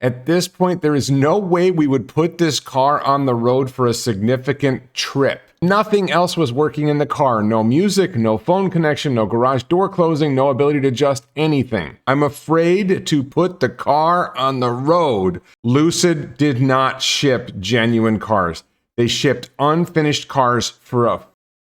At this point, there is no way we would put this car on the road for a significant trip. Nothing else was working in the car. No music, no phone connection, no garage door closing, no ability to adjust anything. I'm afraid to put the car on the road. Lucid did not ship genuine cars. They shipped unfinished cars for a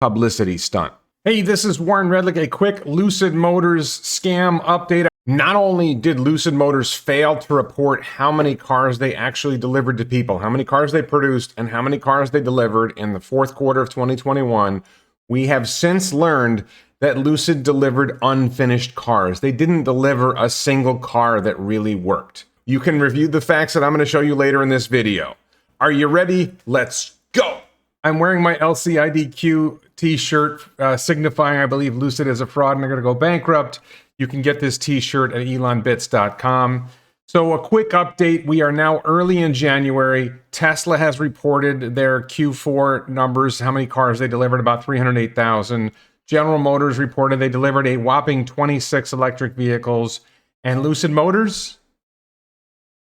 publicity stunt. Hey, this is Warren Redlick, a quick Lucid Motors scam update. Not only did Lucid Motors fail to report how many cars they actually delivered to people, how many cars they produced, and how many cars they delivered in the fourth quarter of 2021, we have since learned that Lucid delivered unfinished cars. They didn't deliver a single car that really worked. You can review the facts that I'm going to show you later in this video. Are you ready? Let's go! I'm wearing my LCID t-shirt signifying I believe Lucid is a fraud and they're going to go bankrupt. You can get this t-shirt at elonbits.com. So a quick update. We are now early in January. Tesla has reported their Q4 numbers, how many cars they delivered, about 308,000. General Motors reported they delivered a whopping 26 electric vehicles. And Lucid Motors,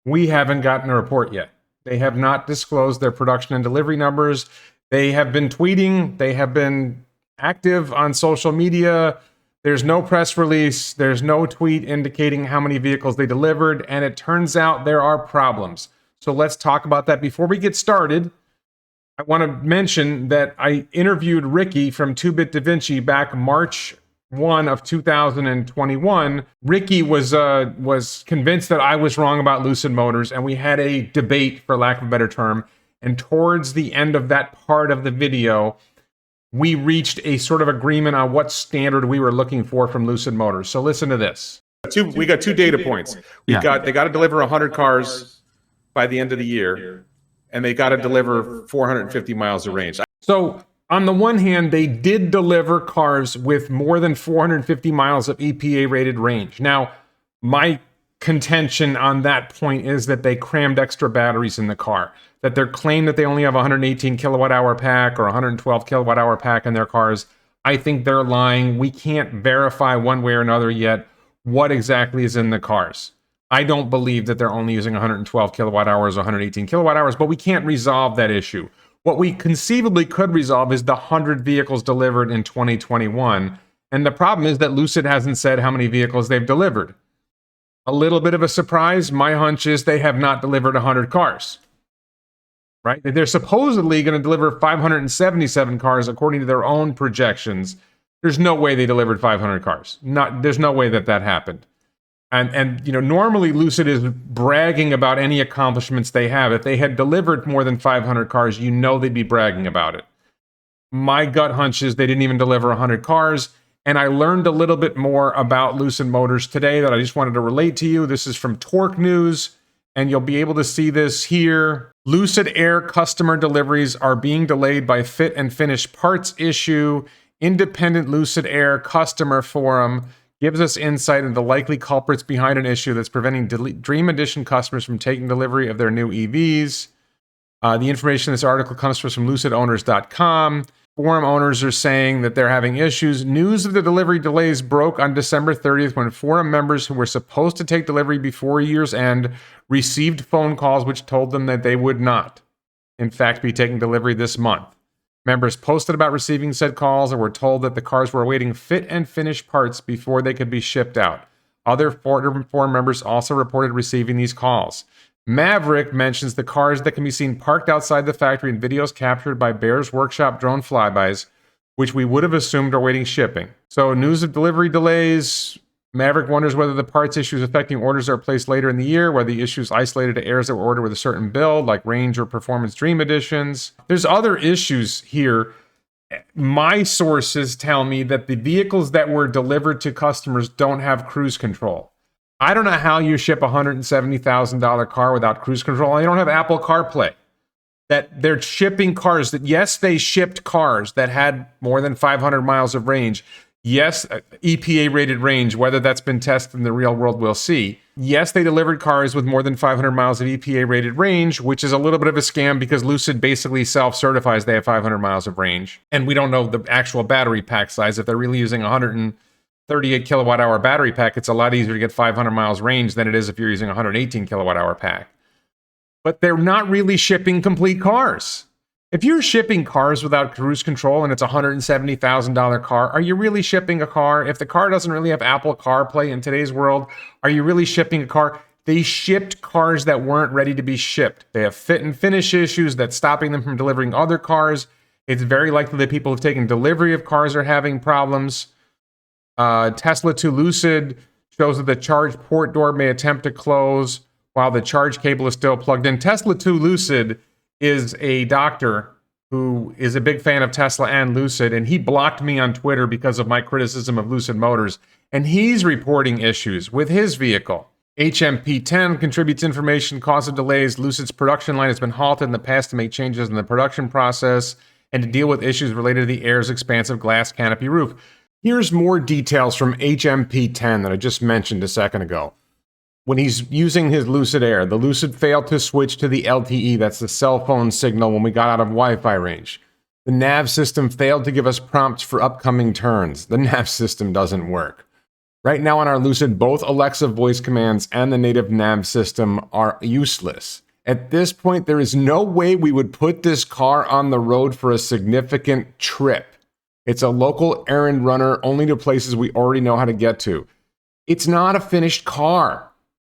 we haven't gotten a report yet. They have not disclosed their production and delivery numbers. They have been tweeting. They have been active on social media. There's no press release. There's no tweet indicating how many vehicles they delivered. And it turns out there are problems. So let's talk about that. Before we get started, I want to mention that I interviewed Ricky from 2-Bit Da Vinci back March 1 of 2021. Ricky was convinced that I was wrong about Lucid Motors, and we had a debate, for lack of a better term. And towards the end of that part of the video, we reached a sort of agreement on what standard we were looking for from Lucid Motors. So listen to this. We got two data points. They got to deliver 100 cars by the end of the year, and they got to deliver 450 miles of range. So on the one hand, they did deliver cars with more than 450 miles of EPA-rated range. Now, my contention on that point is that they crammed extra batteries in the car, that their claim that they only have a 118 kilowatt hour pack or 112 kilowatt hour pack in their cars, I think they're lying. We can't verify one way or another yet what exactly is in the cars. I don't believe that they're only using 112 kilowatt hours or 118 kilowatt hours, but we can't resolve that issue. What we conceivably could resolve is the 100 vehicles delivered in 2021. And the problem is that Lucid hasn't said how many vehicles they've delivered. A little bit of a surprise. My hunch is they have not delivered 100 cars. Right? They're supposedly going to deliver 577 cars according to their own projections. There's no way they delivered 500 cars. There's no way that happened. And you know, normally Lucid is bragging about any accomplishments they have. If they had delivered more than 500 cars, you know they'd be bragging about it. My gut hunch is they didn't even deliver 100 cars. And I learned a little bit more about Lucid Motors today that I just wanted to relate to you. This is from Torque News, and you'll be able to see this here. Lucid Air customer deliveries are being delayed by fit and finish parts issue. Independent Lucid Air customer forum gives us insight into the likely culprits behind an issue that's preventing Dream Edition customers from taking delivery of their new EVs. The information in this article comes from lucidowners.com. Forum owners are saying that they're having issues. News of the delivery delays broke on December 30th when forum members who were supposed to take delivery before year's end received phone calls which told them that they would not, in fact, be taking delivery this month. Members posted about receiving said calls and were told that the cars were awaiting fit and finish parts before they could be shipped out. Other forum members also reported receiving these calls. Maverick mentions the cars that can be seen parked outside the factory in videos captured by Bear's Workshop drone flybys, which we would have assumed are waiting shipping. So news of delivery delays. Maverick wonders whether the parts issues affecting orders that are placed later in the year, whether the issues isolated to Airs that were ordered with a certain build, like Range or Performance Dream Editions. There's other issues here. My sources tell me that the vehicles that were delivered to customers don't have cruise control. I don't know how you ship a $170,000 car without cruise control. They don't have Apple CarPlay. That they're shipping cars that, yes, they shipped cars that had more than 500 miles of range. Yes, EPA-rated range, whether that's been tested in the real world, we'll see. Yes, they delivered cars with more than 500 miles of EPA-rated range, which is a little bit of a scam because Lucid basically self-certifies they have 500 miles of range. And we don't know the actual battery pack size, if they're really using 130 38 kilowatt hour battery pack, it's a lot easier to get 500 miles range than it is if you're using a 118 kilowatt hour pack. But they're not really shipping complete cars. If you're shipping cars without cruise control and it's a $170,000 car, are you really shipping a car? If the car doesn't really have Apple CarPlay in today's world, are you really shipping a car? They shipped cars that weren't ready to be shipped. They have fit and finish issues that's stopping them from delivering other cars. It's very likely that people who've taken delivery of cars are having problems. Tesla to Lucid shows that the charge port door may attempt to close while the charge cable is still plugged in. Tesla to Lucid is a doctor who is a big fan of Tesla and Lucid, and he blocked me on Twitter because of my criticism of Lucid Motors, and he's reporting issues with his vehicle. HMP10 contributes information, cause of delays. Lucid's production line has been halted in the past to make changes in the production process and to deal with issues related to the Air's expansive glass canopy roof. Here's more details from HMP10 that I just mentioned a second ago. When he's using his Lucid Air, the Lucid failed to switch to the LTE, that's the cell phone signal, when we got out of Wi-Fi range. The nav system failed to give us prompts for upcoming turns. The nav system doesn't work. Right now on our Lucid, both Alexa voice commands and the native nav system are useless. At this point, there is no way we would put this car on the road for a significant trip. It's a local errand runner only to places we already know how to get to. It's not a finished car.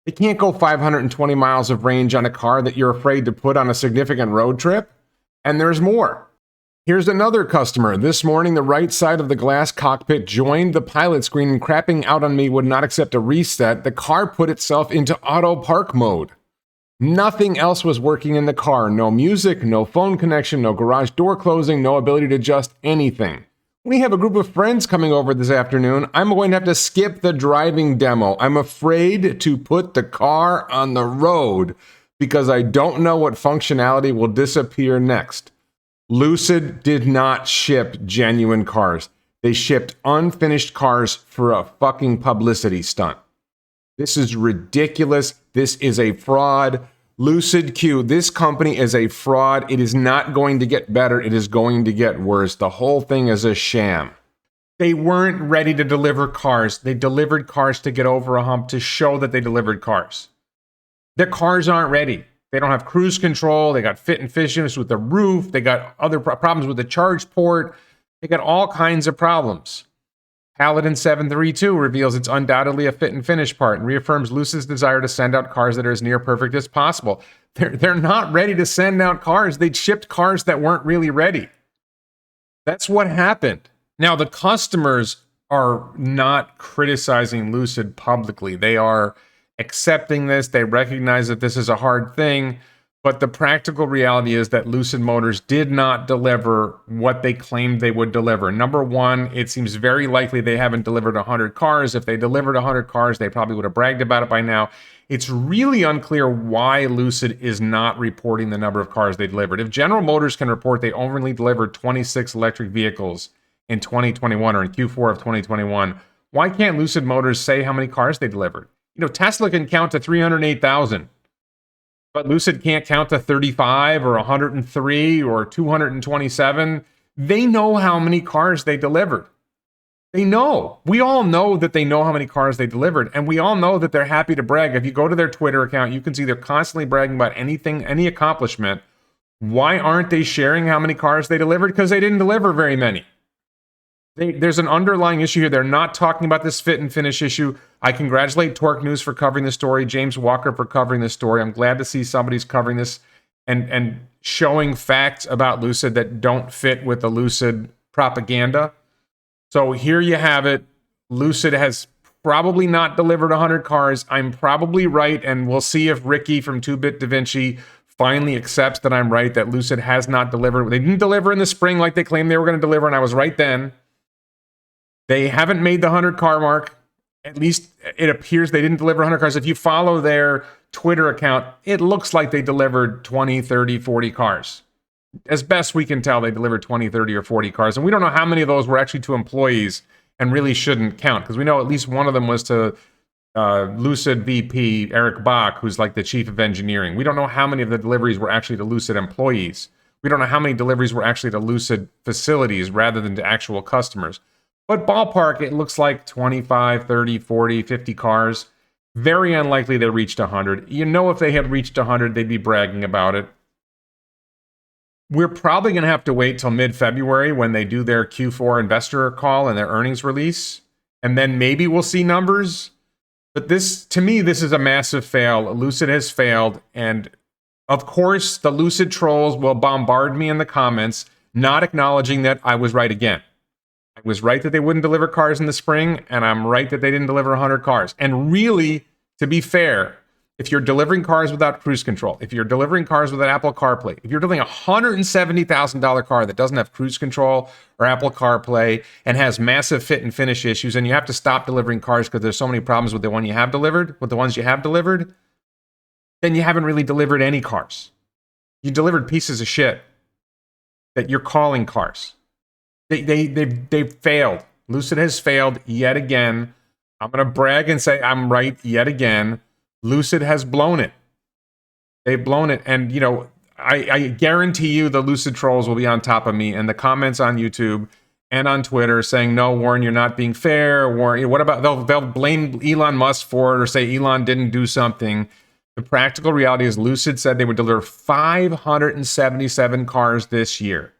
You can't go 520 miles of range on a car that you're afraid to put on a significant road trip. And there's more. Here's another customer. This morning, the right side of the glass cockpit joined the pilot screen and crapping out on me would not accept a reset. The car put itself into auto park mode. Nothing else was working in the car. No music, no phone connection, no garage door closing, no ability to adjust anything. We have a group of friends coming over this afternoon. I'm going to have to skip the driving demo. I'm afraid to put the car on the road because I don't know what functionality will disappear next. Lucid did not ship genuine cars. They shipped unfinished cars for a fucking publicity stunt. This is ridiculous. This is a fraud. Lucid Q, this company is a fraud. It is not going to get better. It is going to get worse. The whole thing is a sham. They weren't ready to deliver cars. They delivered cars to get over a hump to show that they delivered cars. Their cars aren't ready. They don't have cruise control. They got fit and finish with the roof. They got other problems with the charge port. They got all kinds of problems. Paladin 732 reveals it's undoubtedly a fit and finish part and reaffirms Lucid's desire to send out cars that are as near perfect as possible. They're not ready to send out cars. They shipped cars that weren't really ready. That's what happened. Now, the customers are not criticizing Lucid publicly. They are accepting this. They recognize that this is a hard thing. But the practical reality is that Lucid Motors did not deliver what they claimed they would deliver. Number one, it seems very likely they haven't delivered 100 cars. If they delivered 100 cars, they probably would have bragged about it by now. It's really unclear why Lucid is not reporting the number of cars they delivered. If General Motors can report they only delivered 26 electric vehicles in 2021 or in Q4 of 2021, why can't Lucid Motors say how many cars they delivered? You know, Tesla can count to 308,000. But Lucid can't count to 35 or 103 or 227. They know how many cars they delivered. They know. We all know that they know how many cars they delivered. And we all know that they're happy to brag. If you go to their Twitter account, you can see they're constantly bragging about anything, any accomplishment. Why aren't they sharing how many cars they delivered? Because they didn't deliver very many. There's an underlying issue here. They're not talking about this fit and finish issue. I congratulate Torque News for covering the story, James Walker for covering the story. I'm glad to see somebody's covering this and showing facts about Lucid that don't fit with the Lucid propaganda. So here you have it. Lucid has probably not delivered 100 cars. I'm probably right, and we'll see if Ricky from 2-Bit Da Vinci finally accepts that I'm right, that Lucid has not delivered. They didn't deliver in the spring like they claimed they were going to deliver, and I was right then. They haven't made the 100 car mark. At least it appears they didn't deliver 100 cars. If you follow their Twitter account, it looks like they delivered 20, 30, 40 cars. As best we can tell, they delivered 20, 30, or 40 cars. And we don't know how many of those were actually to employees and really shouldn't count, because we know at least one of them was to Lucid VP Eric Bach, who's like the chief of engineering. We don't know how many of the deliveries were actually to Lucid employees. We don't know how many deliveries were actually to Lucid facilities rather than to actual customers. But ballpark, it looks like 25, 30, 40, 50 cars. Very unlikely they reached 100. You know, if they had reached 100, they'd be bragging about it. We're probably going to have to wait till mid-February when they do their Q4 investor call and their earnings release. And then maybe we'll see numbers. But this, to me, this is a massive fail. Lucid has failed. And of course, the Lucid trolls will bombard me in the comments, not acknowledging that I was right again. I was right that they wouldn't deliver cars in the spring, and I'm right that they didn't deliver 100 cars. And really, to be fair, if you're delivering cars without cruise control, if you're delivering cars without Apple CarPlay, if you're delivering a $170,000 car that doesn't have cruise control or Apple CarPlay and has massive fit and finish issues, and you have to stop delivering cars because there's so many problems with the ones you have delivered, then you haven't really delivered any cars. You delivered pieces of shit that you're calling cars. They've failed. Lucid has failed yet again. I'm going to brag and say I'm right yet again. Lucid has blown it. They've blown it. And, you know, I guarantee you the Lucid trolls will be on top of me in the comments on YouTube and on Twitter saying, no, Warren, you're not being fair. Warren, what about, they'll blame Elon Musk for it or say Elon didn't do something. The practical reality is Lucid said they would deliver 577 cars this year.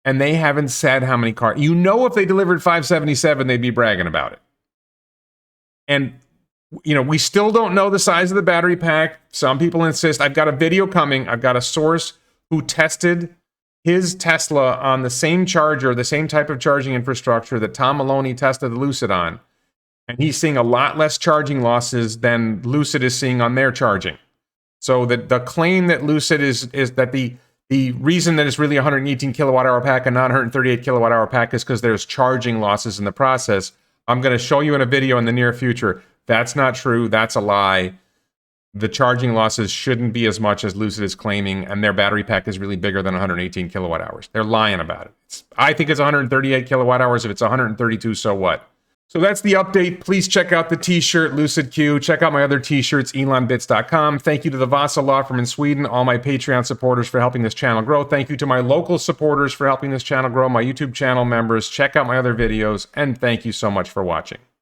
And they haven't said how many cars. You know, if they delivered 577, they'd be bragging about it. And, you know, we still don't know the size of the battery pack. Some people insist. I've got a video coming. I've got a source who tested his Tesla on the same charger, the same type of charging infrastructure that Tom Maloney tested the Lucid on. And he's seeing a lot less charging losses than Lucid is seeing on their charging. So the claim that Lucid is that the reason that it's really a 118 kilowatt hour pack and not 138 kilowatt hour pack is because there's charging losses in the process. I'm going to show you in a video in the near future. That's not true. That's a lie. The charging losses shouldn't be as much as Lucid is claiming, and their battery pack is really bigger than 118 kilowatt hours. They're lying about it. I think it's 138 kilowatt hours. If it's 132, so what? So that's the update. Please check out the t-shirt, Lucid Q. Check out my other t-shirts, elonbits.com. Thank you to the Vasa Law Firm in Sweden, all my Patreon supporters for helping this channel grow. Thank you to my local supporters for helping this channel grow, my YouTube channel members. Check out my other videos, and thank you so much for watching.